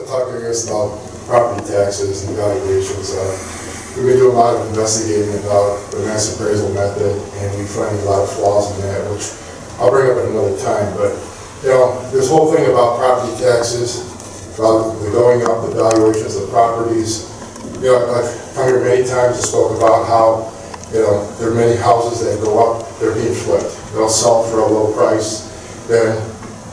talk, I guess, about property taxes and valuations. We've been doing a lot of investigating about the mass appraisal method, and we find a lot of flaws in that, which I'll bring up at another time. But, you know, this whole thing about property taxes, about the going up, the valuations of properties, you know, I've come here many times and spoke about how, you know, there are many houses that go up, they're being flipped. They'll sell for a low price, then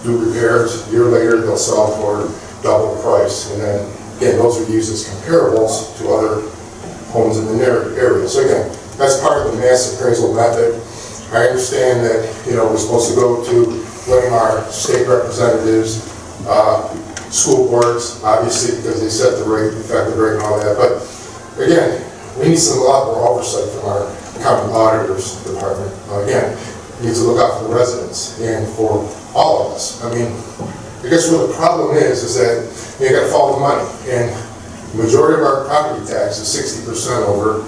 do repairs, a year later they'll sell for double the price. And then, again, those are used as comparables to other homes in the area. So again, that's part of the mass appraisal method. I understand that, you know, we're supposed to go to blame our state representatives, school boards, obviously, because they set the rate, effective rate and all that. But again, we need a lot more oversight from our county auditor's department. Again, we need to look out for the residents and for all of us. I mean, I guess what the problem is that you got to follow the money. And the majority of our property tax is 60% over,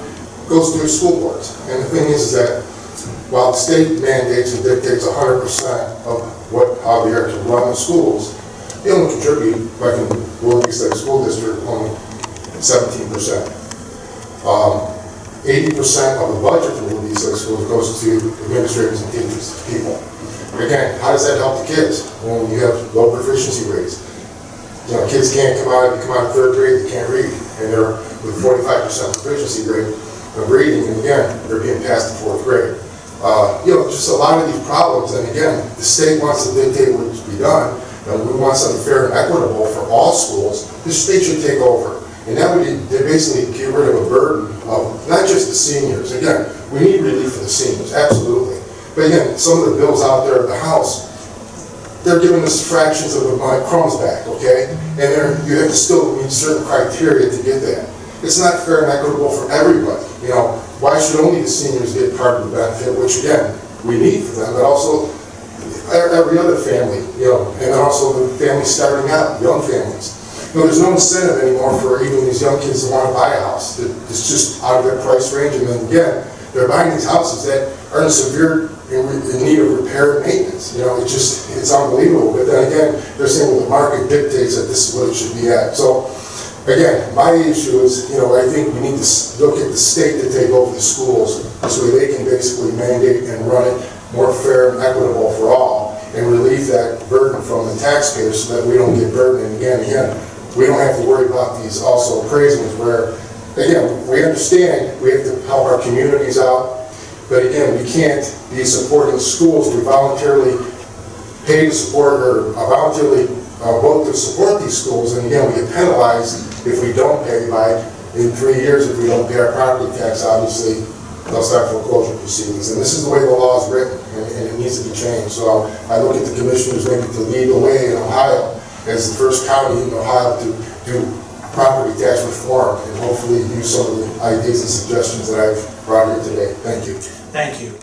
goes through school boards. And the thing is that while the state mandates and dictates 100% of how we are to run the schools, they only contribute, like in Willoughby's school district, only 17%. 80% of the budget for Willoughby's schools goes to administrators and teachers, people. Again, how does that help the kids when you have low proficiency rates? You know, kids can't come out of third grade, they can't read, and they're with 45% proficiency rate of reading, and again, they're being passed to fourth grade. You know, just a lot of these problems, and again, the state wants to dictate what should be done, and we want something fair and equitable for all schools. The state should take over, and that would be, they basically get rid of a burden of not just the seniors. Again, we need relief for the seniors, absolutely. But again, some of the bills out there at the House, they're giving us fractions of my crumbs back, okay? And you have to still meet certain criteria to get that. It's not fair and equitable for everybody. You know, why should only the seniors get part of the benefit, which again, we need for them, but also every other family, you know, and then also the families starting out, young families. You know, there's no incentive anymore for even these young kids to want to buy a house. It's just out of their price range, and then again, they're buying these houses that are in need of repair and maintenance. You know, it's unbelievable. But then again, they're saying, well, the market dictates that this is what it should be at. So again, my issue is, you know, I think we need to look at the state to take over the schools so they can basically mandate and run it more fair and equitable for all, and relieve that burden from the taxpayers so that we don't get burdened. And again, we don't have to worry about these also appraisals where, again, we understand we have to help our communities out, but again, we can't be supporting schools to voluntarily pay to support or voluntarily vote to support these schools, and again, we get penalized if we don't pay by, in 3 years, if we don't pay our property tax, obviously, they'll start foreclosure proceedings. And this is the way the law is written, and it needs to be changed. So I look at the commissioners maybe to lead the way in Ohio as the first county in Ohio to do property tax reform, and hopefully use some of the ideas and suggestions that I've brought here today. Thank you. Thank you.